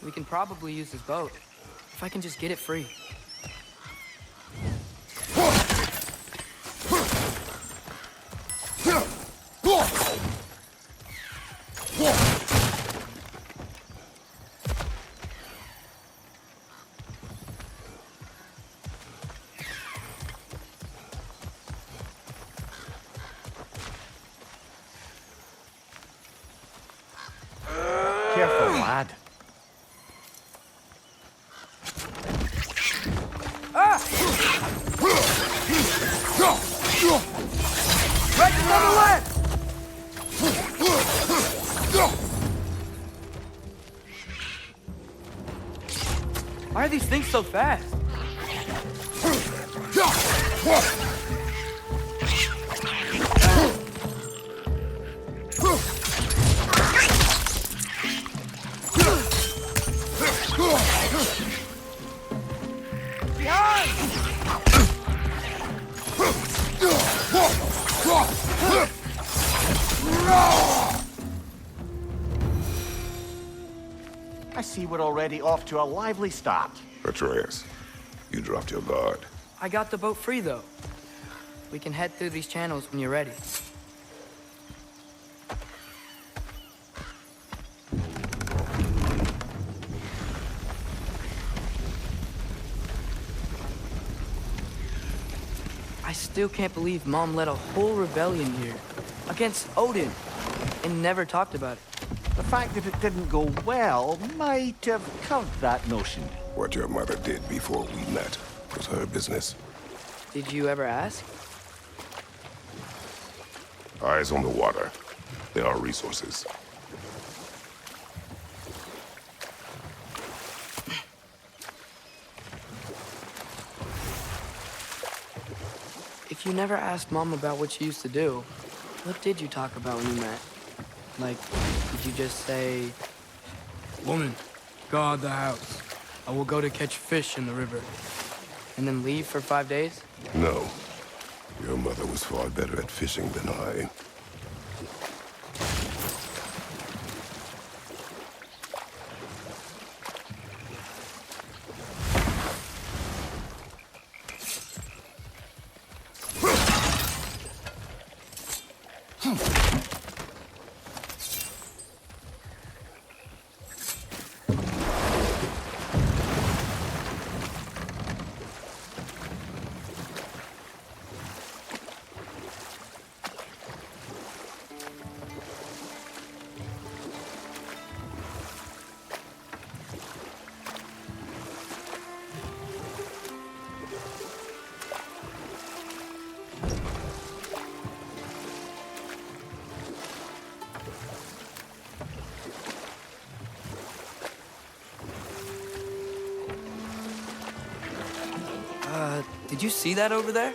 We can probably use this boat, if I can just get it free. Careful, lad. Right to the left! Why are these things so fast? I see we're already off to a lively start. Atreus, you dropped your guard. I got the boat free, though. We can head through these channels when you're ready. I still can't believe Mom led a whole rebellion here against Odin and never talked about it. The fact that it didn't go well might have curved that notion. What your mother did before we met was her business. Did you ever ask? Eyes on the water. There are resources. If you never asked Mom about what she used to do, what did you talk about when you met? Like, did you just say, "Woman, guard the house. I will go to catch fish in the river," and then leave for 5 days? No. Your mother was far better at fishing than I. Did you see that over there?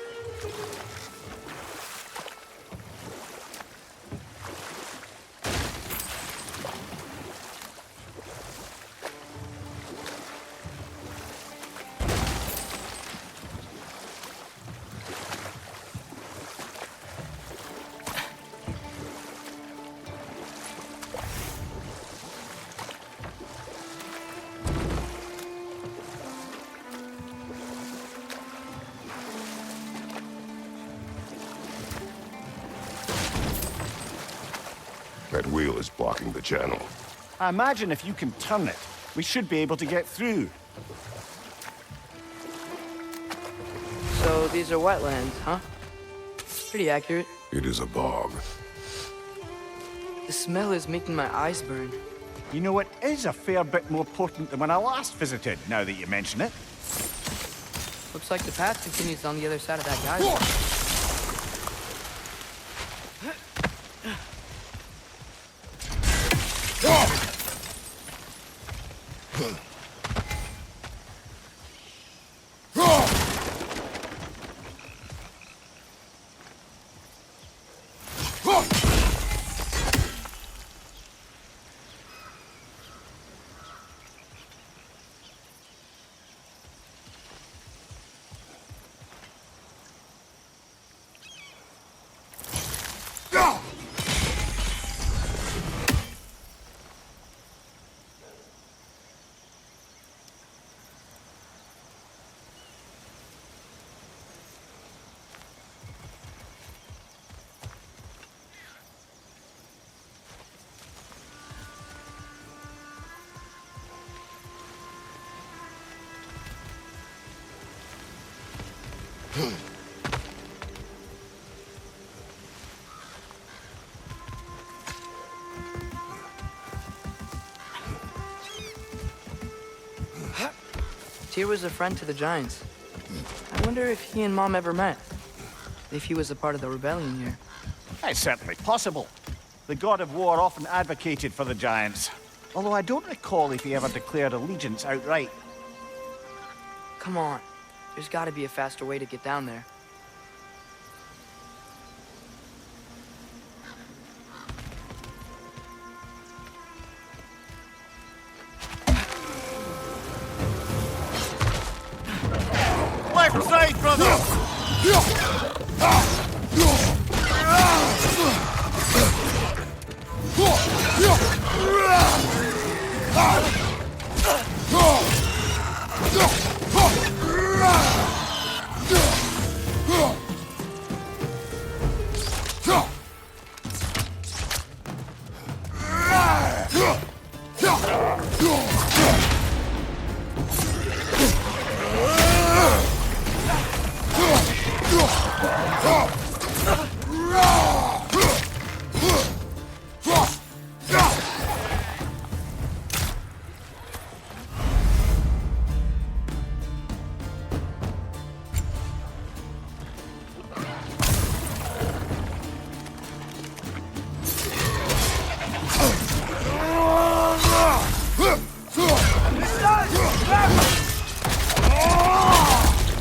That wheel is blocking the channel. I imagine if you can turn it, we should be able to get through. So these are wetlands, huh? Pretty accurate. It is a bog. The smell is making my eyes burn. You know, it is a fair bit more potent than when I last visited, now that you mention it. Looks like the path continues on the other side of that geyser. Tyr was a friend to the giants. I wonder if he and Mom ever met. If he was a part of the rebellion here. It's certainly possible. The God of War often advocated for the giants. Although I don't recall if he ever declared allegiance outright. Come on. There's gotta be a faster way to get down there. Left side, brother!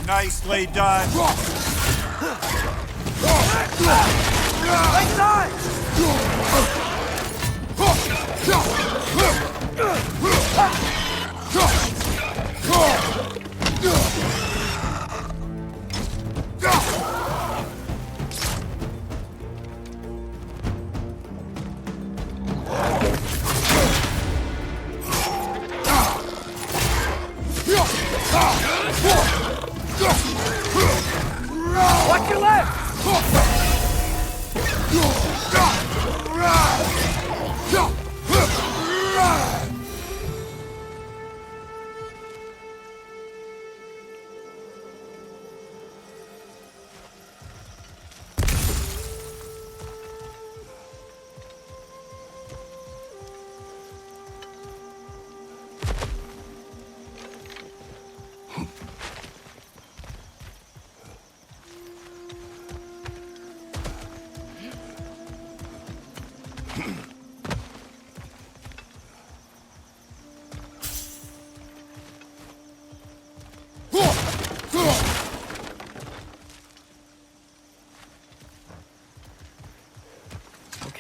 Nicely done. Right side! Watch your left!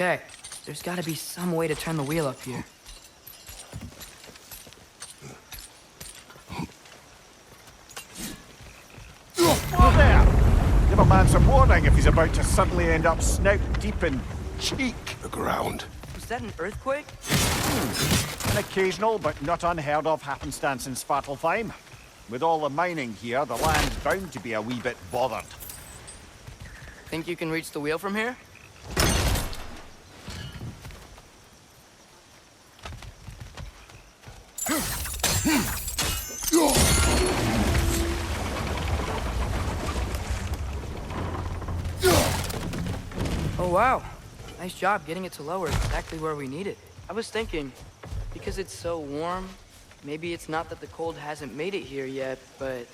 Okay, there's gotta be some way to turn the wheel up here. Oh, there! Give a man some warning if he's about to suddenly end up snout deep in cheek. The ground. Was that an earthquake? An occasional but not unheard of happenstance in Svartalfheim. With all the mining here, the land's bound to be a wee bit bothered. Think you can reach the wheel from here? Oh wow, nice job getting it to lower exactly where we need it. I was thinking, because it's so warm, maybe it's not that the cold hasn't made it here yet, but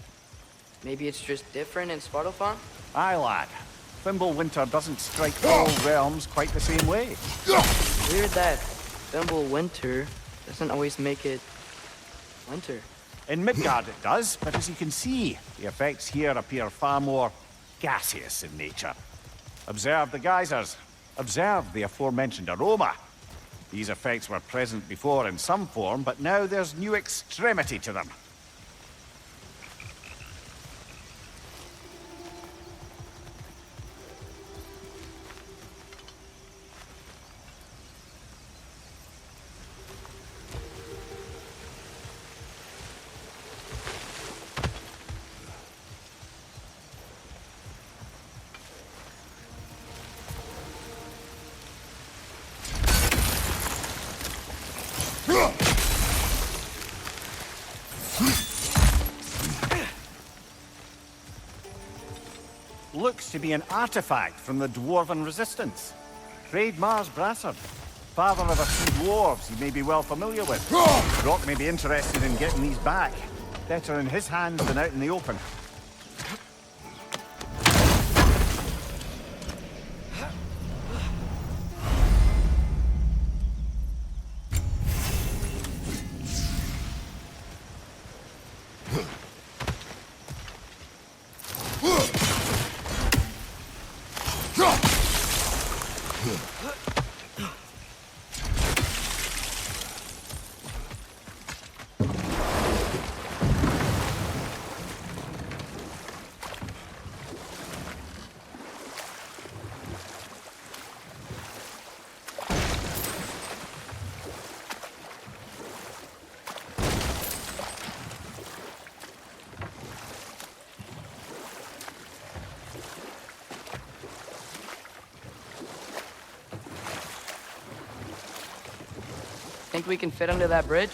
maybe it's just different in Svartalfheim? Aye, lad. Thimble winter doesn't strike all realms quite the same way. Weird that Thimble winter doesn't always make it winter. In Midgard it does, but as you can see, the effects here appear far more gaseous in nature. Observe the geysers. Observe the aforementioned aroma. These effects were present before in some form, but now there's new extremity to them. looks to be an artifact from the Dwarven Resistance. Trade Mars Brassard, father of a few dwarves you may be well familiar with. Brock may be interested in getting these back. Better in his hands than out in the open. Think we can fit under that bridge?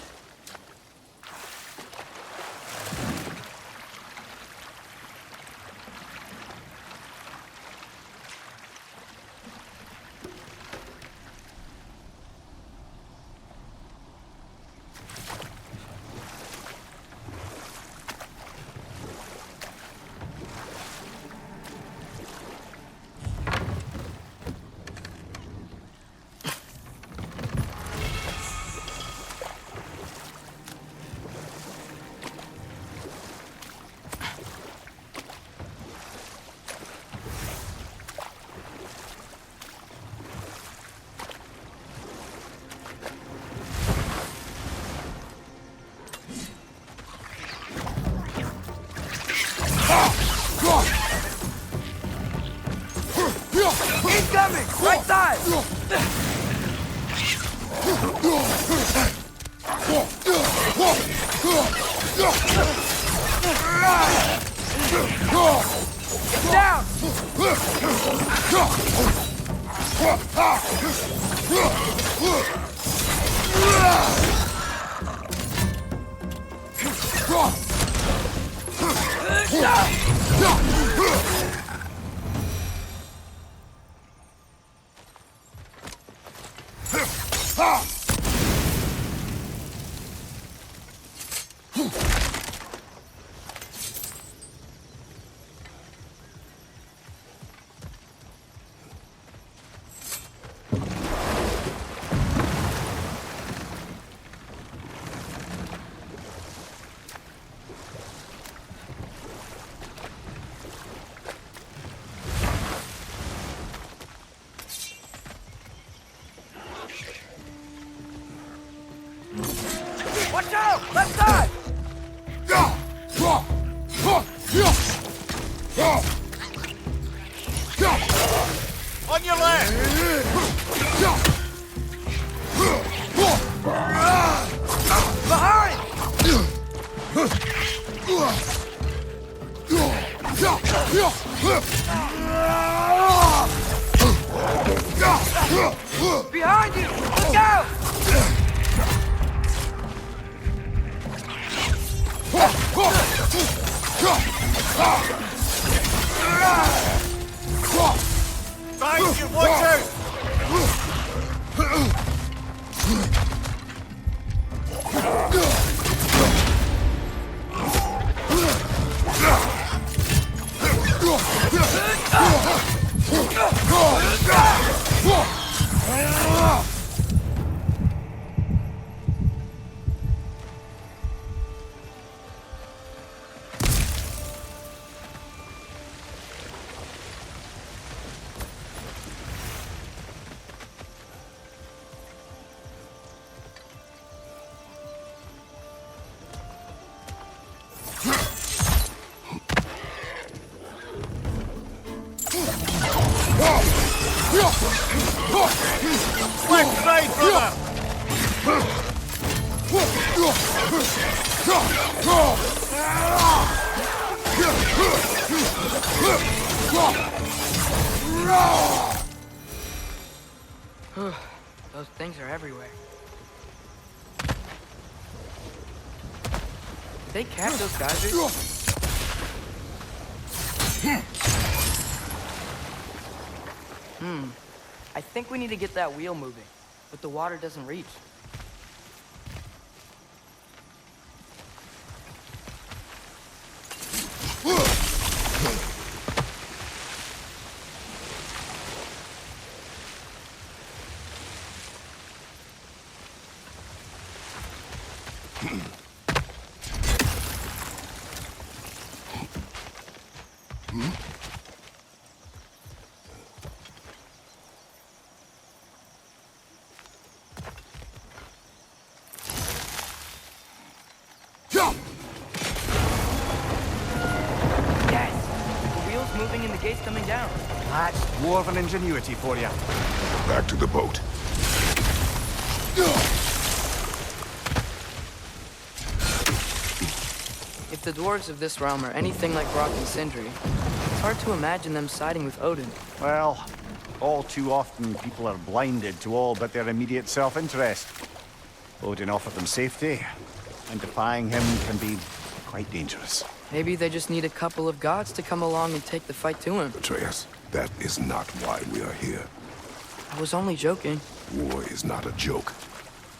Incoming! Right side! Get down! Watch out! Left side! On your left! Behind! Behind you! Look out! Behind you, watch out! Left side, brother! Those things are everywhere. Did they catch those geysers? I think we need to get that wheel moving, but the water doesn't reach. Moving and the gate's coming down. That's dwarven ingenuity for you. Back to the boat. If the dwarves of this realm are anything like Rock and Sindri, it's hard to imagine them siding with Odin. Well, all too often people are blinded to all but their immediate self-interest. Odin offered them safety, and defying him can be quite dangerous. Maybe they just need a couple of gods to come along and take the fight to him. Atreus, that is not why we are here. I was only joking. War is not a joke,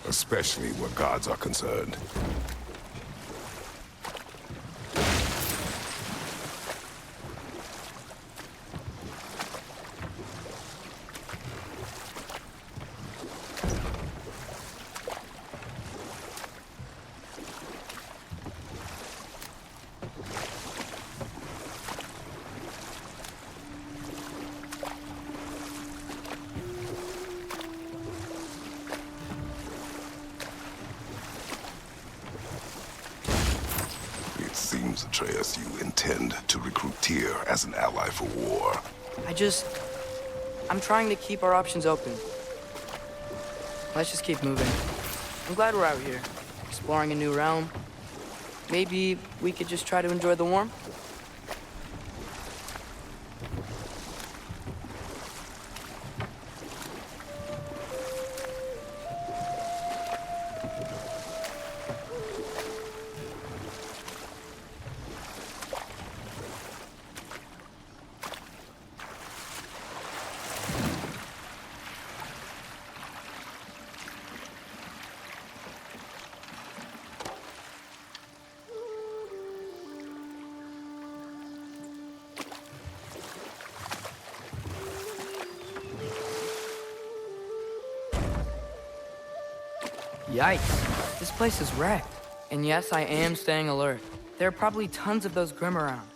especially where gods are concerned. Seems, Atreus, you intend to recruit Tyr as an ally for war. I'm trying to keep our options open. Let's just keep moving. I'm glad we're out here, exploring a new realm. Maybe we could just try to enjoy the warmth? Yikes, this place is wrecked. And yes, I am staying alert. There are probably tons of those Grim around.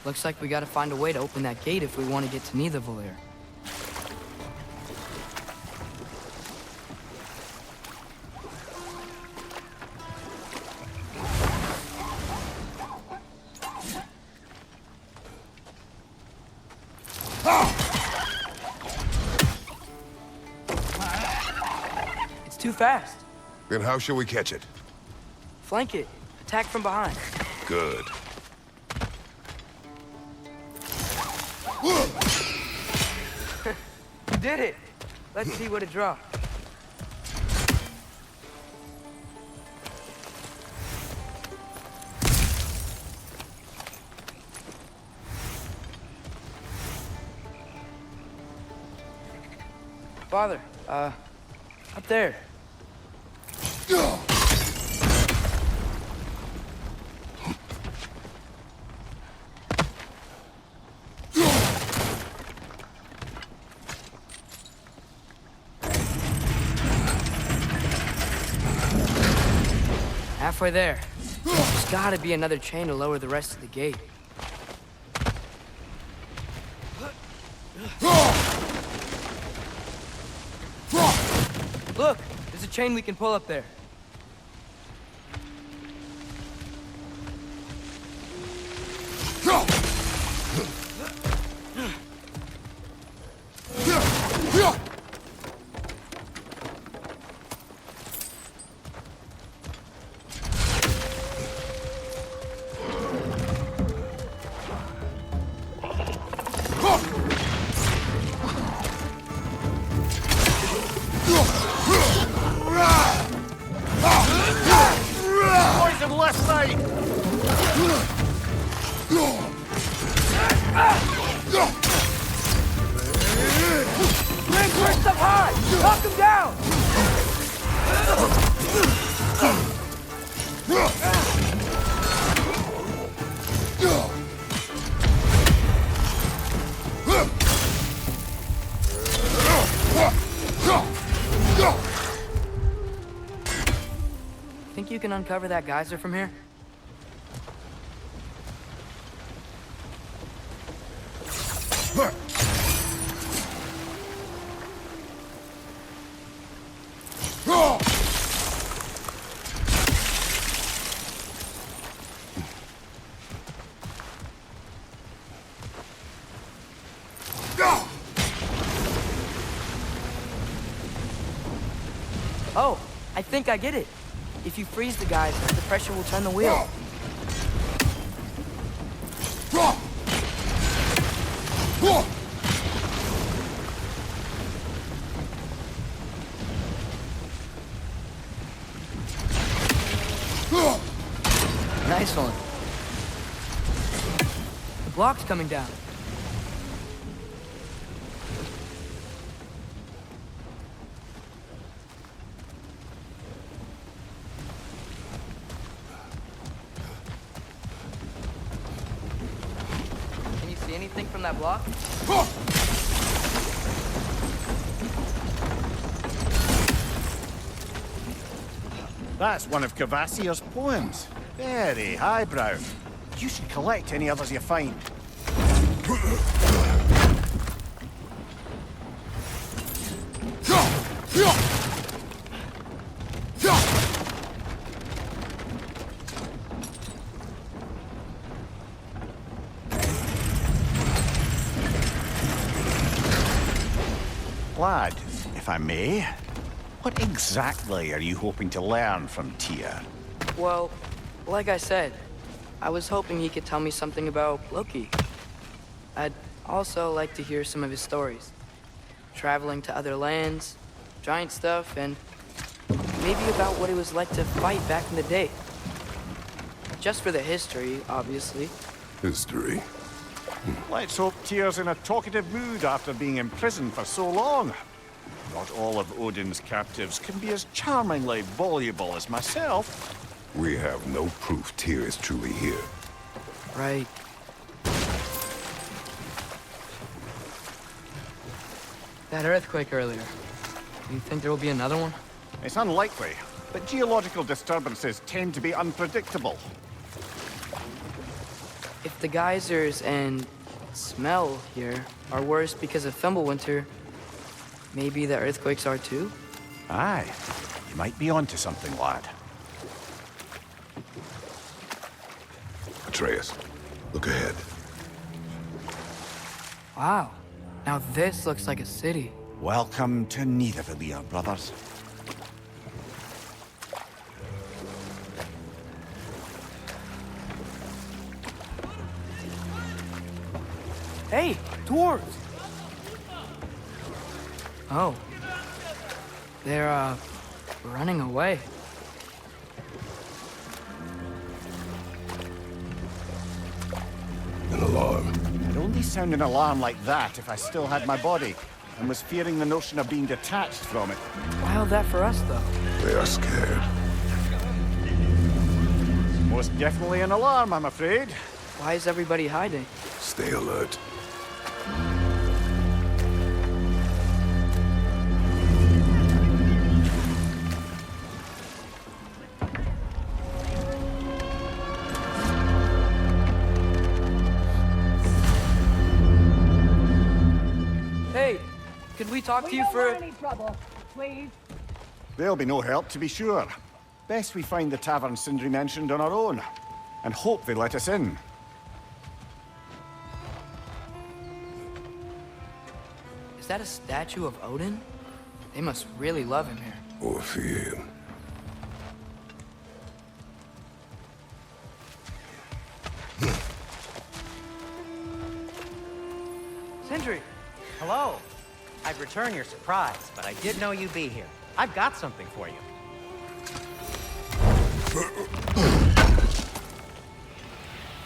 Looks like we gotta find a way to open that gate if we want to get to Nidavellir. It's too fast. Then how shall we catch it? Flank it. Attack from behind. Good. You did it! Let's see what it draws. Father, up there. Halfway there. There's gotta be another chain to lower the rest of the gate. Look! There's a chain we can pull up there. Poison left side! Reinforce up high! Knock him down! Think you can uncover that geyser from here? Oh, I think I get it. If you freeze the geyser, the pressure will turn the wheel. Nice one. The block's coming down. Can you see anything from that block? That's one of Kvasir's poems. Very highbrow. You should collect any others you find. Lad, if I may, what exactly are you hoping to learn from Tyr? Well, like I said, I was hoping he could tell me something about Loki. I'd also like to hear some of his stories. Traveling to other lands, giant stuff, and maybe about what it was like to fight back in the day. Just for the history, obviously. History. Let's hope Tyr's in a talkative mood after being imprisoned for so long. Not all of Odin's captives can be as charmingly voluble as myself. We have no proof Tyr is truly here. Right. That earthquake earlier. Do you think there will be another one? It's unlikely, but geological disturbances tend to be unpredictable. If the geysers and smell here are worse because of Fimbulwinter, maybe the earthquakes are too? Aye, you might be onto something, lad. Atreus, look ahead. Wow. Now this looks like a city. Welcome to Nidavellir, brothers. Hey, dwarves! Oh. They're, running away. An alarm. I'd only sound an alarm like that if I still had my body, and was fearing the notion of being detached from it. Wild that for us, though. They are scared. Most definitely an alarm, I'm afraid. Why is everybody hiding? Stay alert. Hey, could we talk to you for... any trouble, please. There'll be no help, to be sure. Best we find the tavern Sindri mentioned on our own, and hope they let us in. Is that a statue of Odin? They must really love him here. Or fear him. Sindri! Hello. I'd return your surprise, but I did know you'd be here. I've got something for you.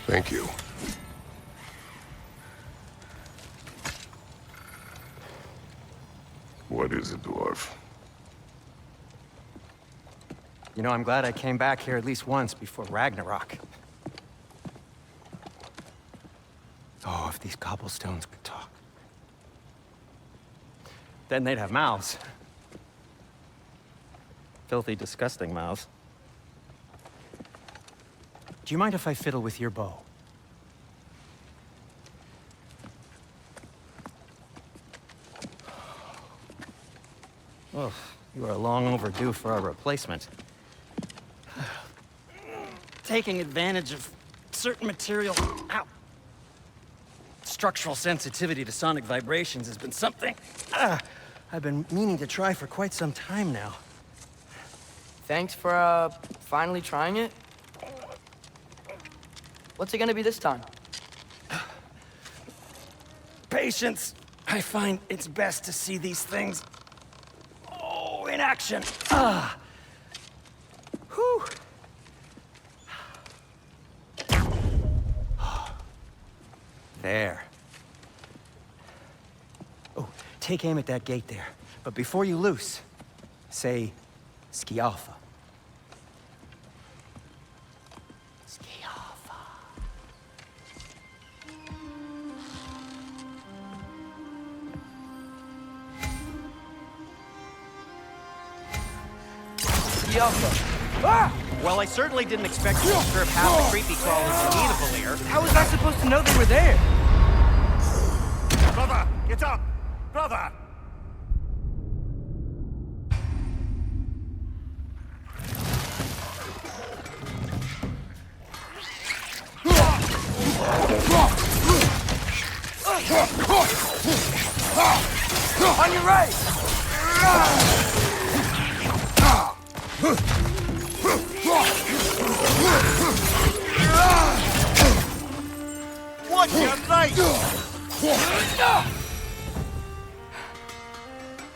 Thank you. What is it, dwarf? You know, I'm glad I came back here at least once before Ragnarok. Oh, if these cobblestones could talk. Then they'd have mouths. Filthy, disgusting mouths. Do you mind if I fiddle with your bow? Oh, you are long overdue for a replacement. Taking advantage of certain material... Ow! Structural sensitivity to sonic vibrations has been something I've been meaning to try for quite some time now. Thanks for, finally trying it. What's it gonna be this time? Patience. I find it's best to see these things... in action. Whew. There. Oh, take aim at that gate there. But before you loose, say, Skialfa. Skialfa. Yalfa. Ah! Well, I certainly didn't expect you to observe half the creepy crawlers in need of a lair. How was I supposed to know they were there? Brother, get up! Brother! On your right! Watch your right!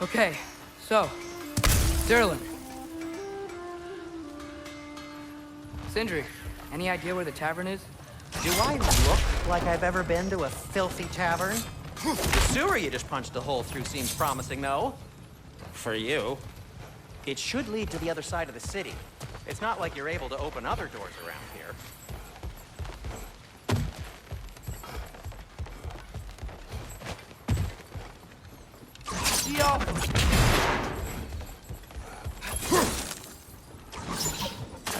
Okay, so, Sterling. Sindri, any idea where the tavern is? Do I look like I've ever been to a filthy tavern? The sewer you just punched a hole through seems promising, though. For you. It should lead to the other side of the city. It's not like you're able to open other doors around here. See y'all.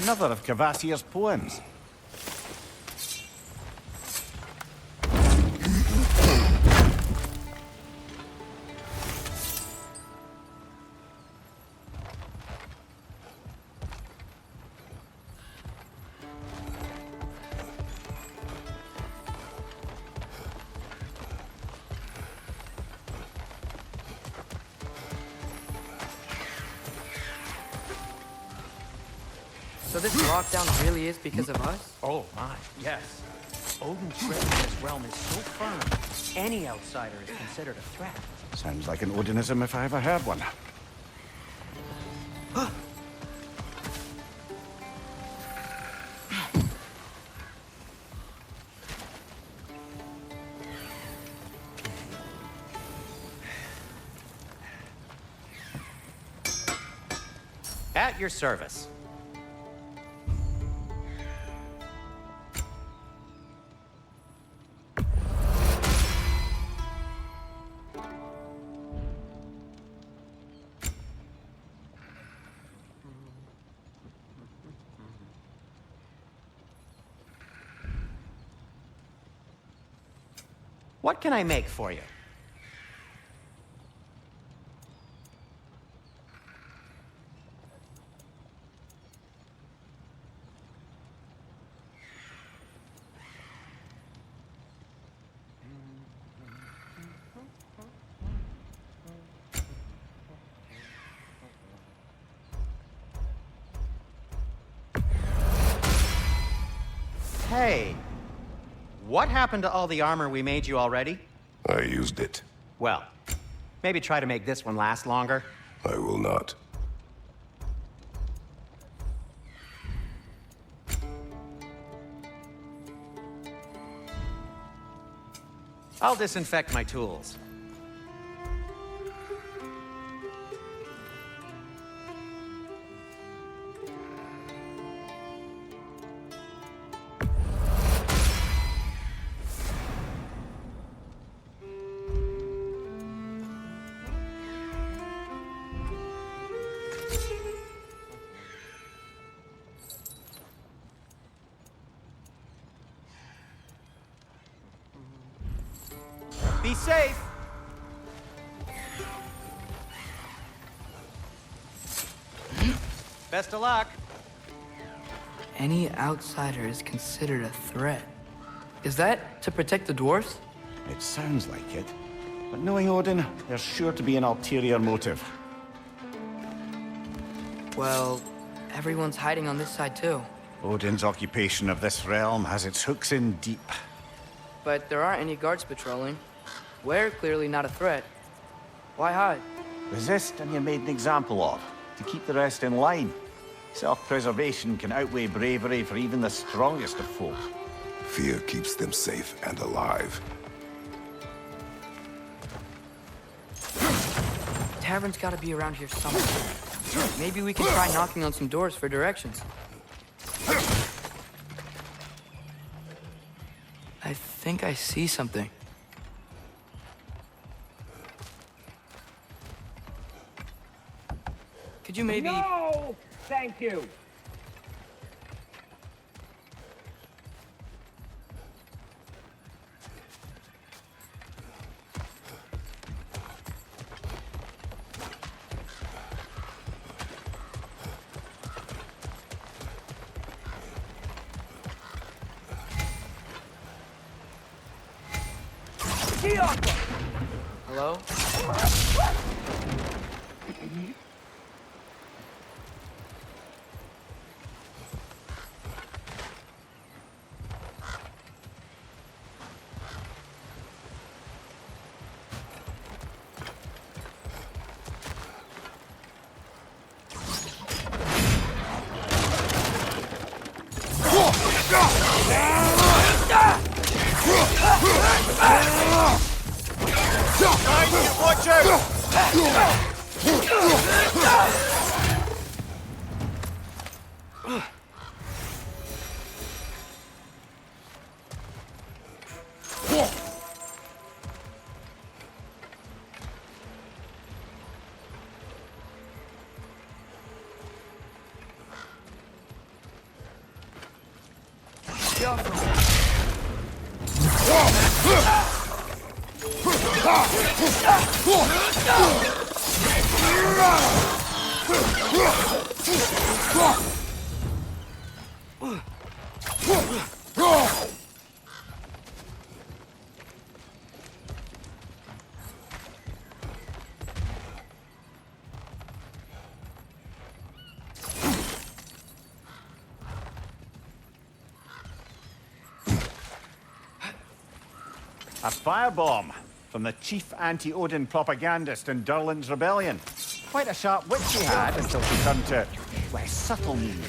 Another of Cavassier's poems. So this lockdown really is because of us? Oh my, yes. Odin's grip in this realm is so firm, any outsider is considered a threat. Sounds like an Odinism if I ever heard one. At your service. What can I make for you? Hey, what happened to all the armor we made you already? I used it. Well, maybe try to make this one last longer. I will not. I'll disinfect my tools. Be safe. Best of luck. Any outsider is considered a threat. Is that to protect the dwarfs? It sounds like it. But knowing Odin, there's sure to be an ulterior motive. Well, everyone's hiding on this side too. Odin's occupation of this realm has its hooks in deep. But there aren't any guards patrolling. We're clearly not a threat. Why hide? Resist and you're made an example of, to keep the rest in line. Self-preservation can outweigh bravery for even the strongest of folk. Fear keeps them safe and alive. Tavern's gotta be around here somewhere. Maybe we can try knocking on some doors for directions. I think I see something. Could you maybe... No! Thank you. Hello? Watch out! A firebomb from the chief anti-Odin propagandist in Durlin's rebellion. Quite a sharp wit she had until she turned to less subtle means.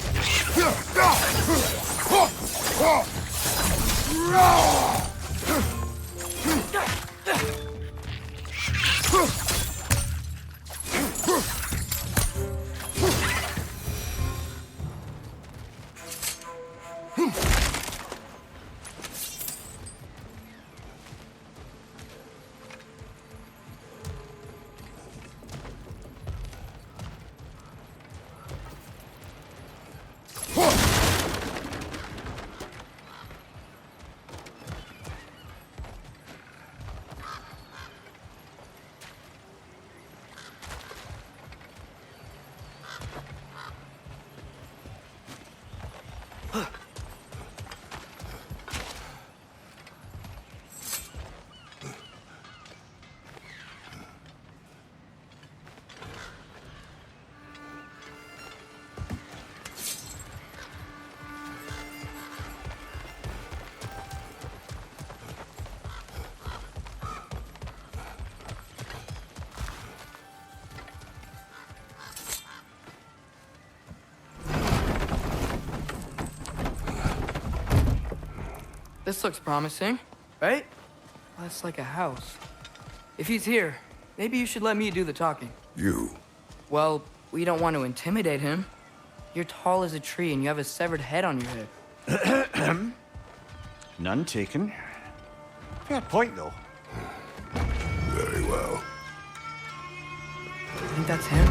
This looks promising, right? Well, that's like a house. If he's here, maybe you should let me do the talking. You. Well, we don't want to intimidate him. You're tall as a tree and you have a severed head on your head. None taken. Fair point, though. Very well. I think that's him.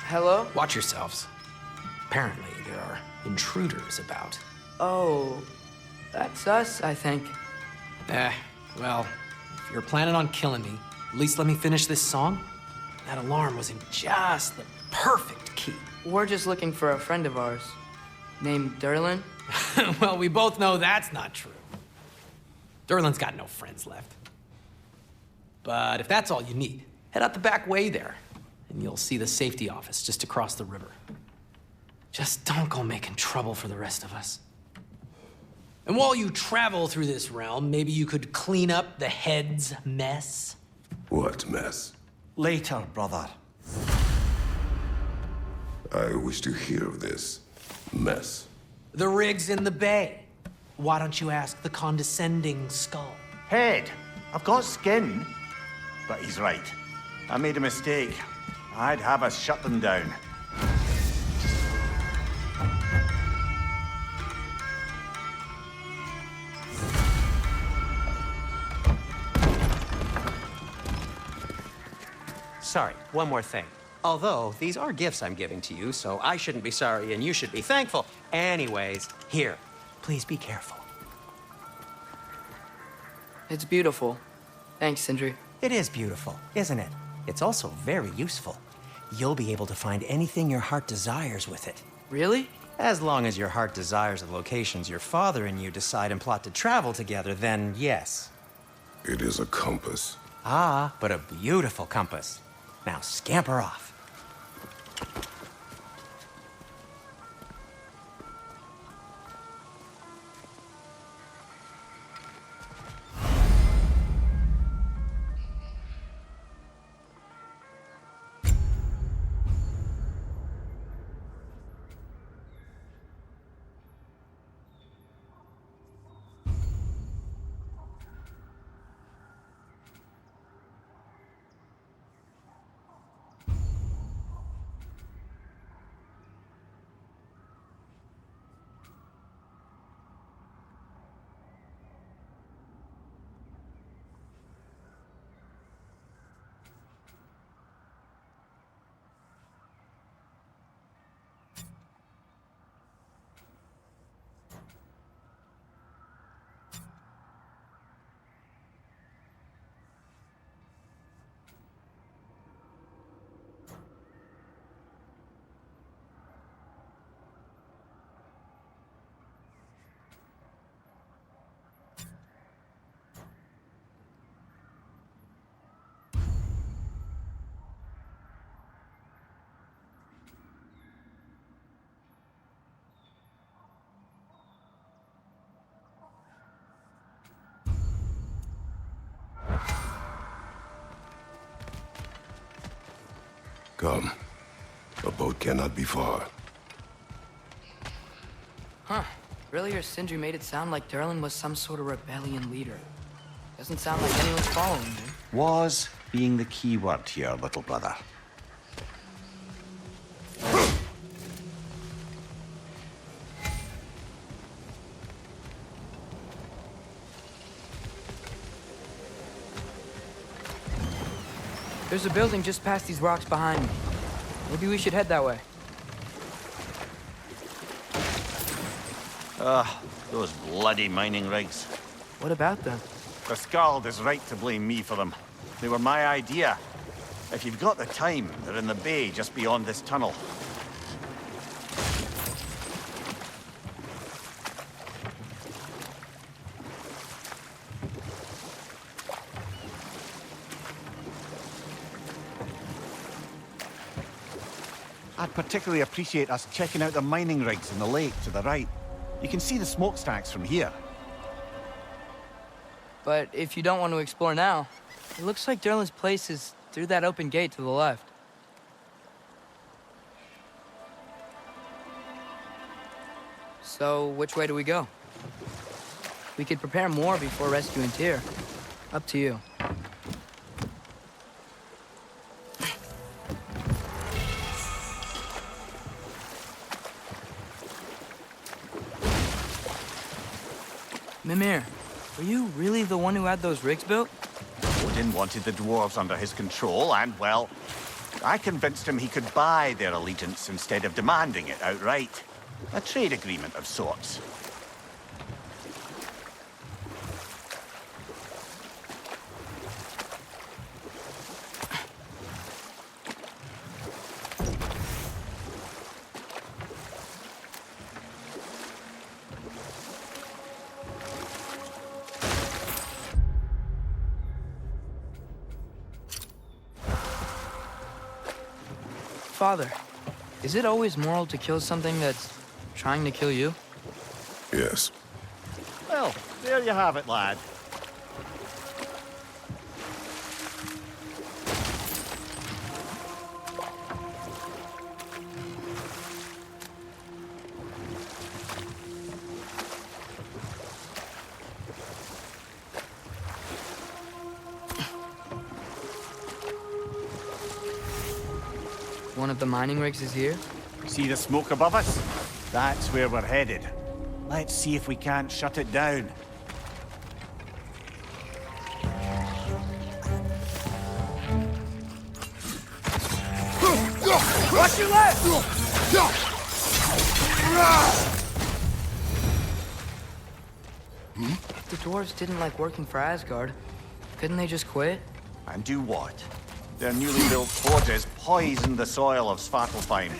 Hello? Watch yourselves. Apparently, there are intruders about. Oh, that's us, I think. Well, if you're planning on killing me, at least let me finish this song. That alarm was in just the perfect key. We're just looking for a friend of ours, named Durlin. Well, we both know that's not true. Durlin's got no friends left. But if that's all you need, head out the back way there, and you'll see the safety office just across the river. Just don't go making trouble for the rest of us. And while you travel through this realm, maybe you could clean up the head's mess. What mess? Later, brother. I wish to hear of this mess. The rig's in the bay. Why don't you ask the condescending skull? Head. I've got skin. But he's right. I made a mistake. I'd have us shut them down. Sorry, one more thing. Although, these are gifts I'm giving to you, so I shouldn't be sorry and you should be thankful. Anyways, here, please be careful. It's beautiful. Thanks, Sindri. It is beautiful, isn't it? It's also very useful. you'll be able to find anything your heart desires with it. Really? As long as your heart desires the locations your father and you decide and plot to travel together, then yes. It is a compass. Ah, but a beautiful compass. Now scamper off. Come. A boat cannot be far. Huh. Earlier, Sindri made it sound like Durlin was some sort of rebellion leader. Doesn't sound like anyone's following him. Was being the key word here, little brother. There's a building just past these rocks behind me. Maybe we should head that way. Those bloody mining rigs. What about them? The Skald is right to blame me for them. They were my idea. If you've got the time, they're in the bay just beyond this tunnel. I'd particularly appreciate us checking out the mining rigs in the lake to the right. You can see the smokestacks from here. But if you don't want to explore now, it looks like Durlin's place is through that open gate to the left. So, which way do we go? We could prepare more before rescuing Tyr. Up to you. Mimir, were you really the one who had those rigs built? Odin wanted the dwarves under his control, and, well, I convinced him he could buy their allegiance instead of demanding it outright. A trade agreement of sorts. Father, is it always moral to kill something that's trying to kill you? Yes. Well, there you have it, lad. One of the mining rigs is here? See the smoke above us? That's where we're headed. Let's see if we can't shut it down. Watch your left! If the dwarves didn't like working for Asgard, couldn't they just quit? And do what? Their newly built forges poisoned the soil of Svartalfheim.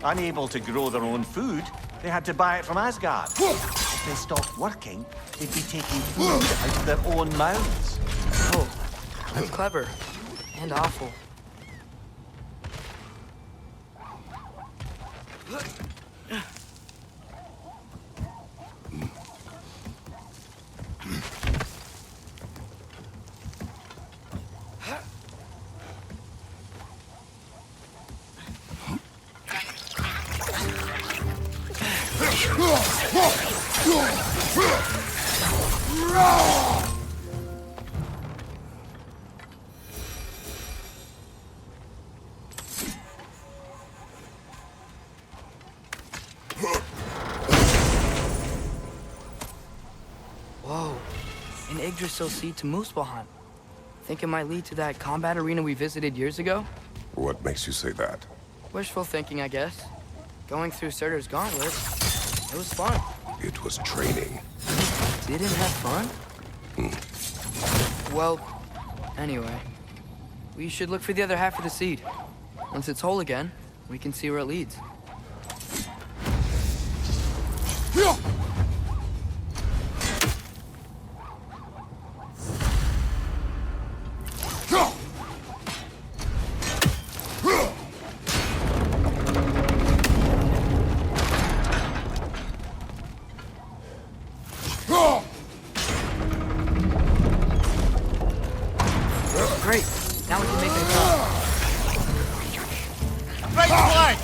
Unable to grow their own food, they had to buy it from Asgard. If they stopped working, they'd be taking food out of their own mouths. Oh, that's clever. And awful. Whoa, an Yggdrasil seed to Muspelheim. Think it might lead to that combat arena we visited years ago? What makes you say that? Wishful thinking, I guess. Going through Surtur's gauntlet, it was fun. It was training. Didn't have fun? Well, anyway. We should look for the other half of the seed. Once it's whole again, we can see where it leads. Great. Now we can make it go. Right flank!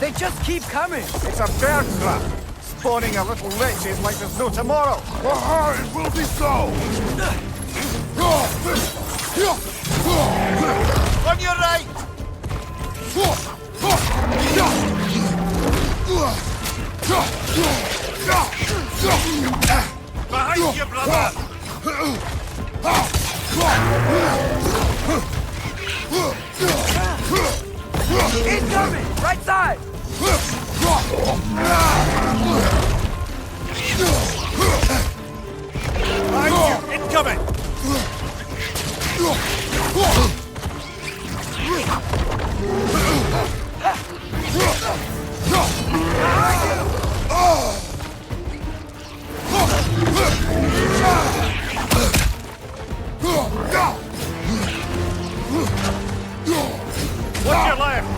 They just keep coming! It's a bear trap, spawning a little witches like there's no tomorrow. It will be so! On your right! Behind you, brother! Incoming! Right side! Behind you! Incoming! What's your left?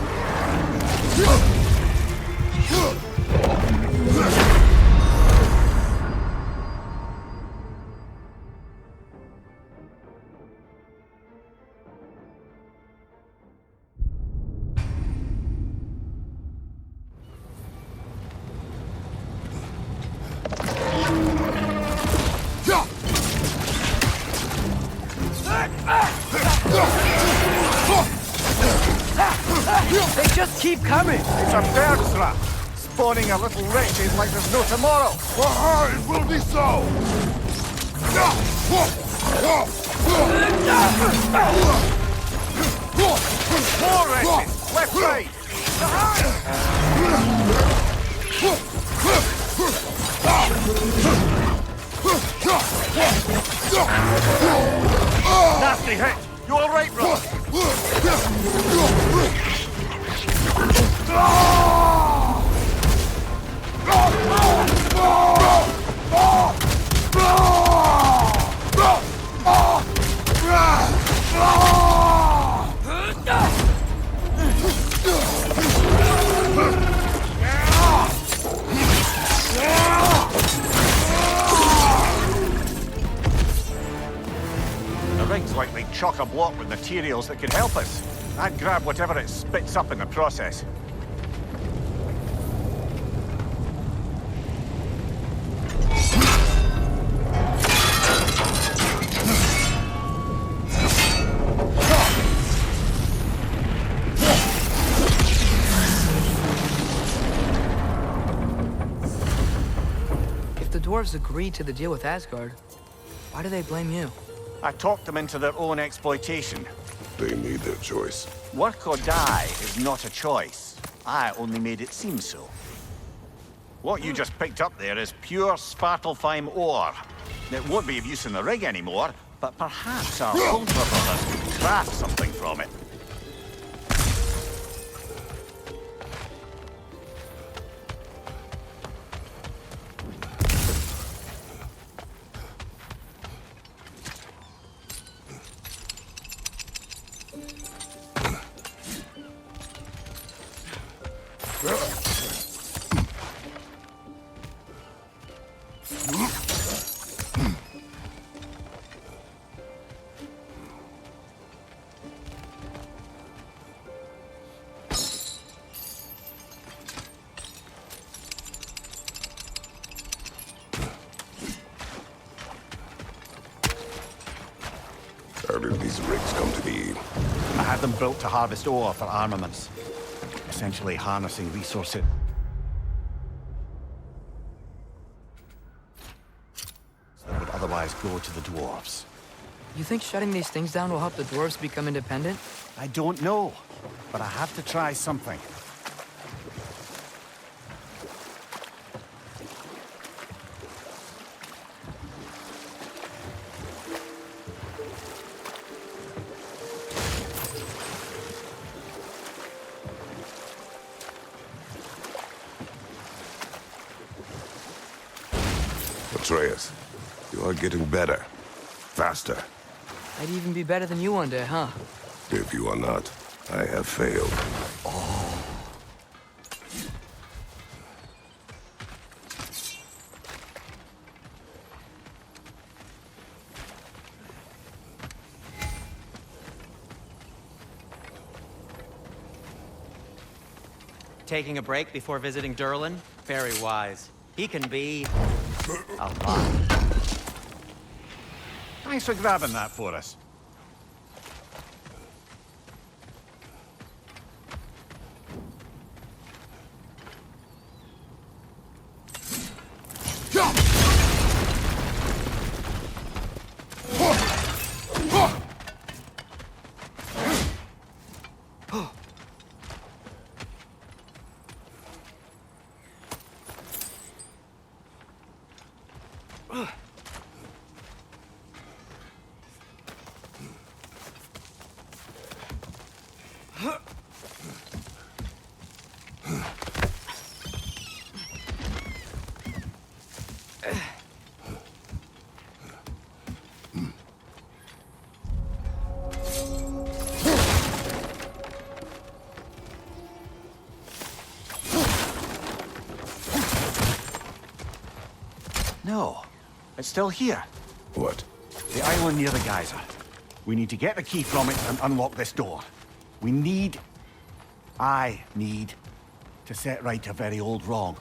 They just keep coming! It's a bird's trap, spawning a little wretches like there's no tomorrow. For her, it will be so! More wretches! Left side! Nasty hit! You all right, brother? The rig's like they chock-a-block with materials that could help us. I'd grab whatever it spits up in the process. If the dwarves agreed to the deal with Asgard, why do they blame you? I talked them into their own exploitation. They made their choice. Work or die is not a choice. I only made it seem so. What you just picked up there is pure Svartalfheim ore. It won't be of use in the rig anymore, but perhaps our older brothers could craft something from it. How did these rigs come to be? I had them built to harvest ore for armaments. Essentially harnessing resources that would otherwise go to the dwarves. You think shutting these things down will help the dwarves become independent? I don't know, but I have to try something. Atreus, you are getting better. Faster. I'd even be better than you one day, huh? If you are not, I have failed. Taking a break before visiting Durlin? Very wise. He can be a lot. Thanks for grabbing that for us. No, it's still here. What? The island near the geyser. We need to get the key from it and unlock this door. I need to set right a very old wrong.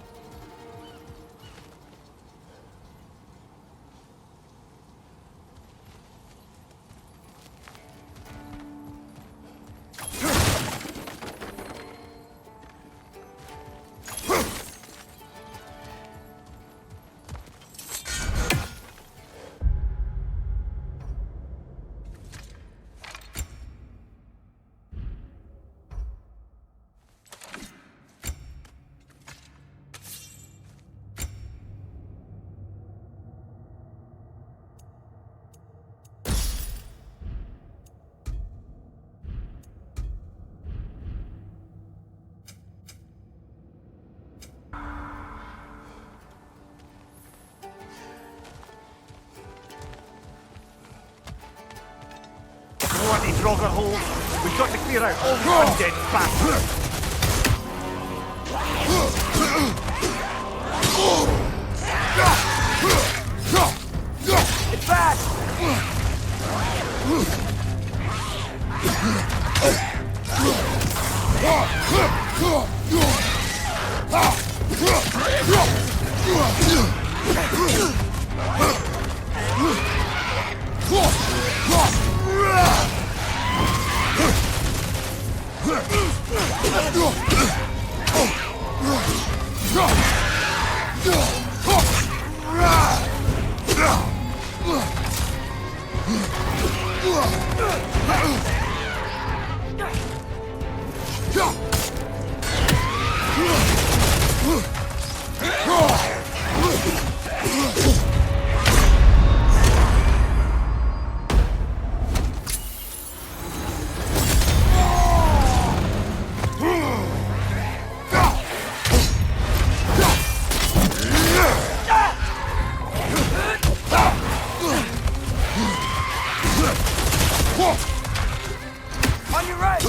Bloody Draugr holes! We've got to clear out all the undead bastards! It's back! On your right!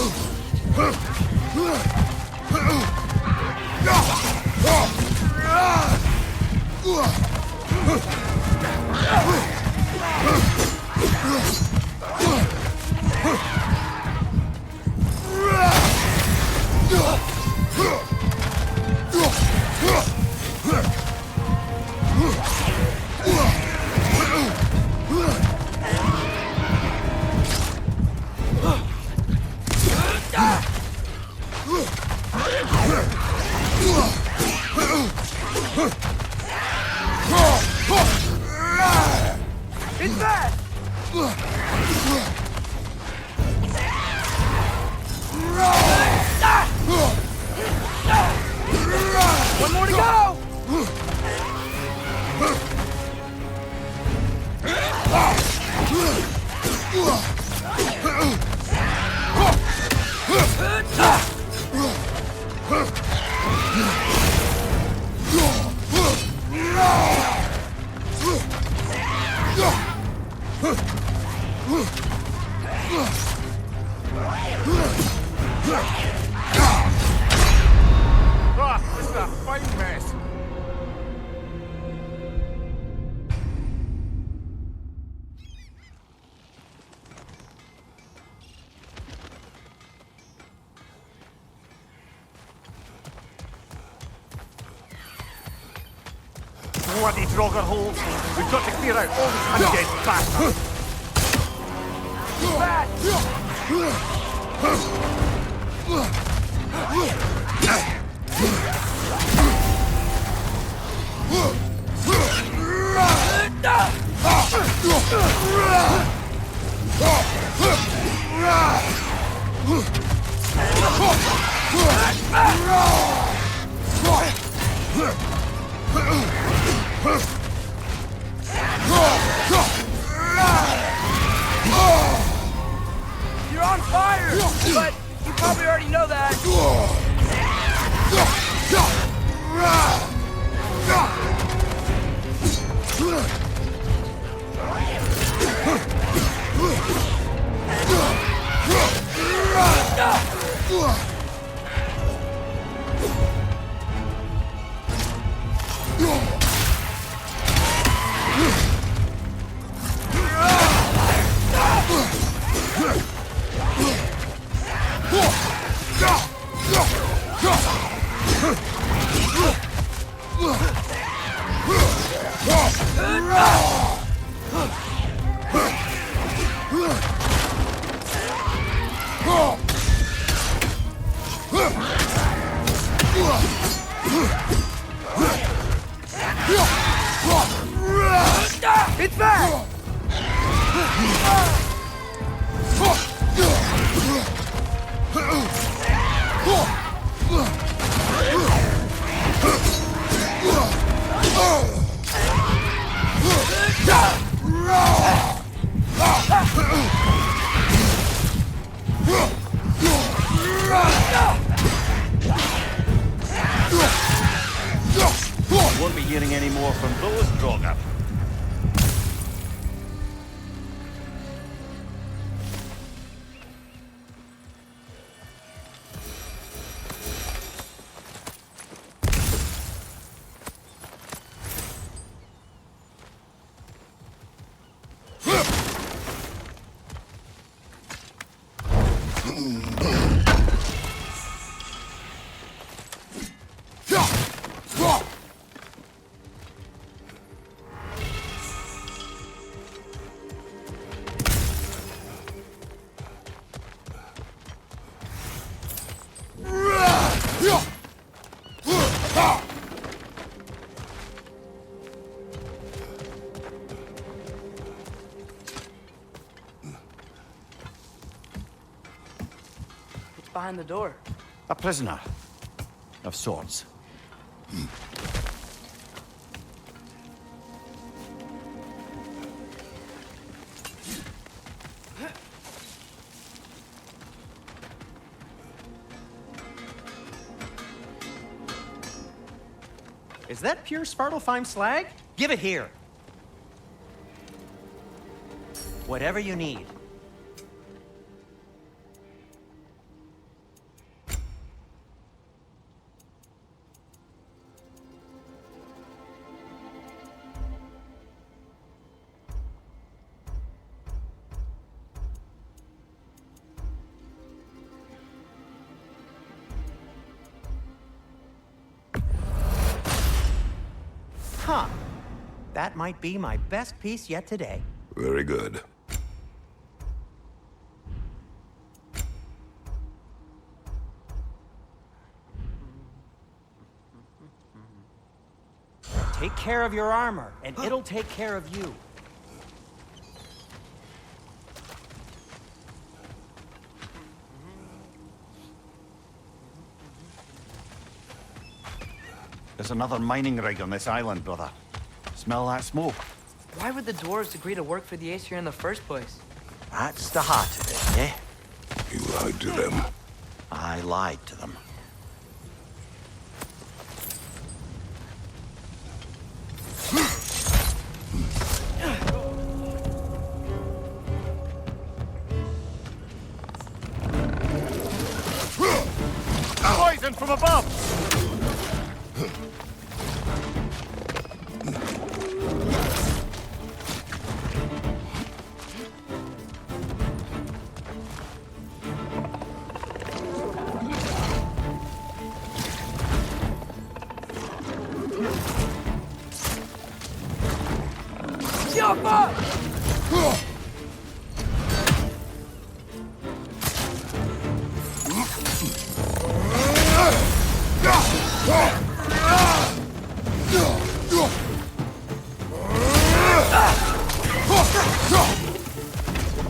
It's back! One more to go! Ah, this is a fine mess! Bloody Draugr holes! We've got to clear out all these undead bastards! You're on fire! But you probably already know that. It's back! Won't be hearing any more from those Draugr. behind the door? A prisoner. Of sorts. Is that pure Svartalfheim slag? Give it here. Whatever you need. Huh. That might be my best piece yet today. Very good. Take care of your armor, and it'll take care of you. There's another mining rig on this island, brother. Smell that smoke? Why would the dwarves agree to work for the Aesir in the first place? That's the heart of it, eh? You lied to them. I lied to them. Poison from above!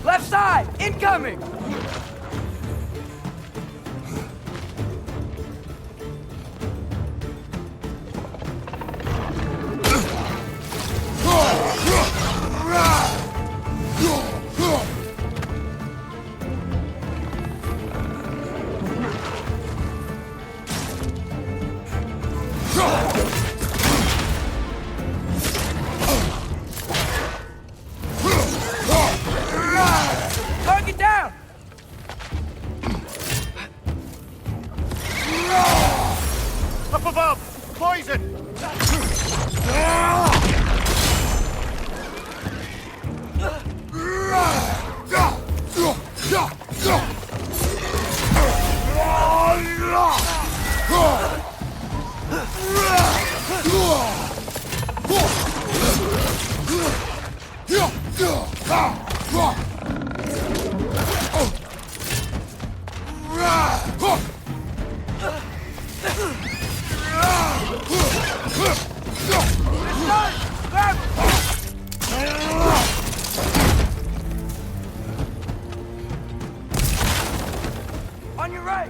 Left side! Incoming! Target down! Up above! Poison! On your right!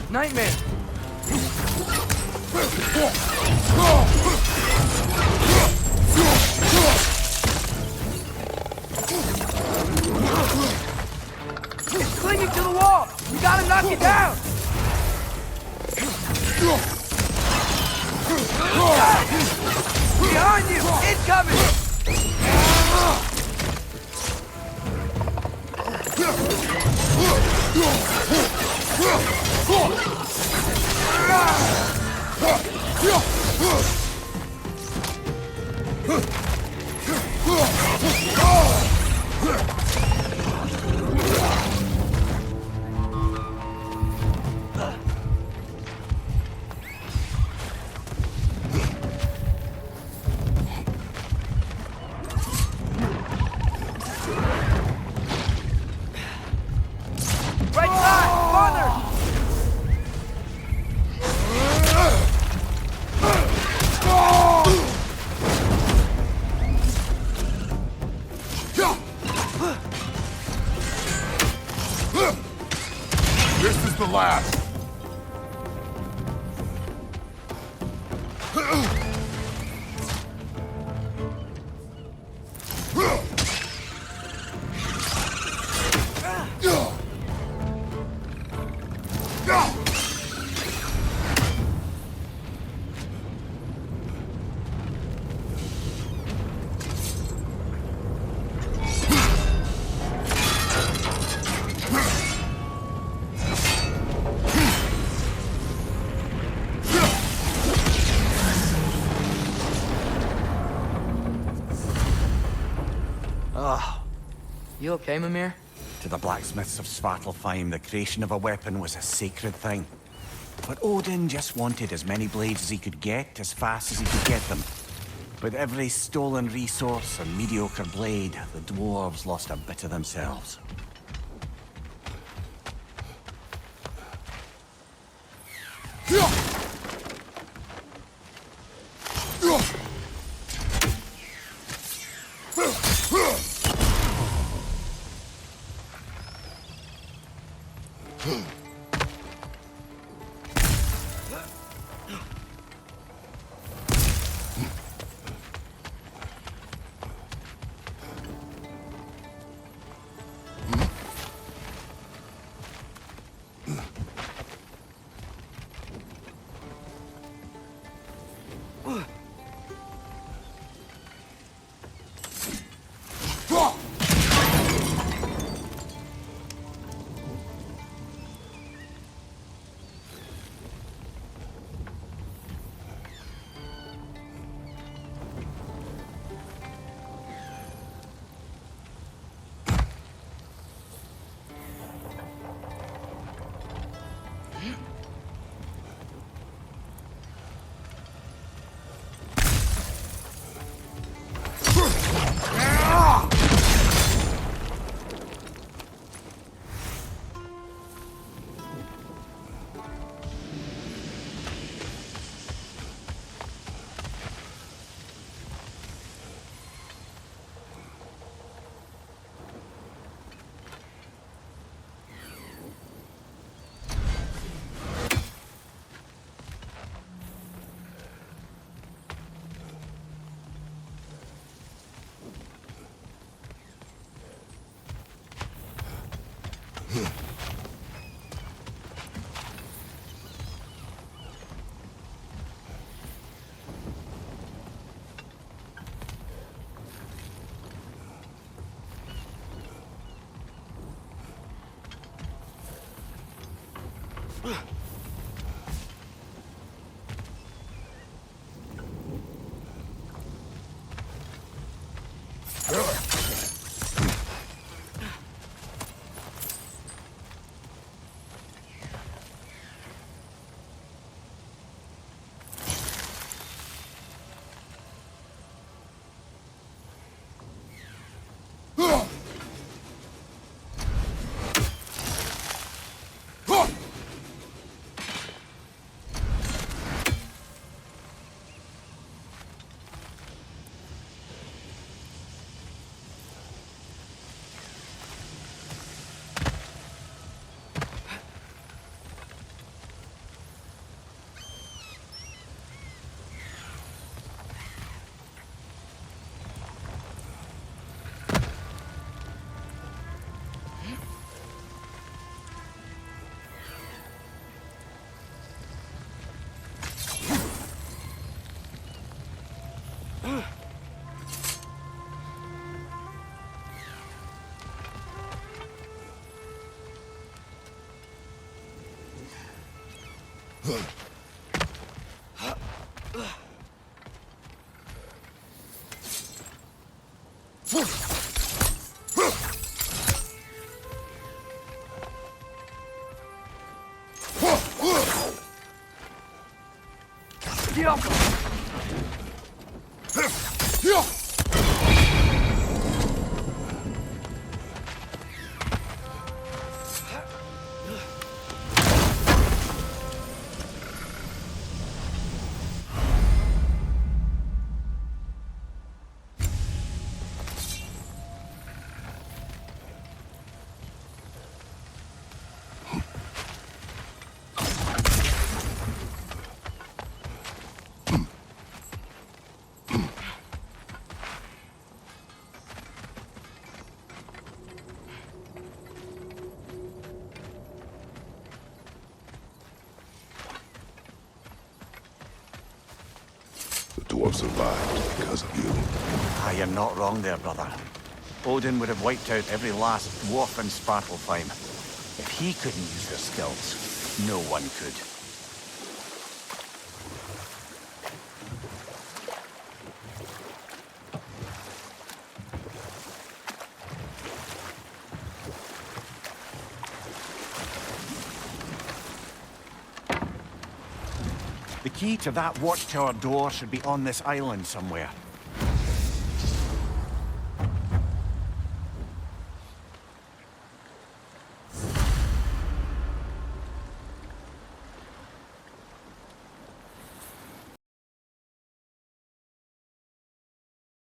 Nightmare! It's clinging to the wall! We gotta knock it down! Behind you! Incoming! This is the last. You okay, Mimir? To the blacksmiths of Svartalfheim, the creation of a weapon was a sacred thing. But Odin just wanted as many blades as he could get, as fast as he could get them. With every stolen resource and mediocre blade, the dwarves lost a bit of themselves. dwarf survived because of you. Ah, you're not wrong there, brother. Odin would have wiped out every last dwarf in Svartalfheim. If he couldn't use their skills, no one could. The key to that watchtower door should be on this island somewhere.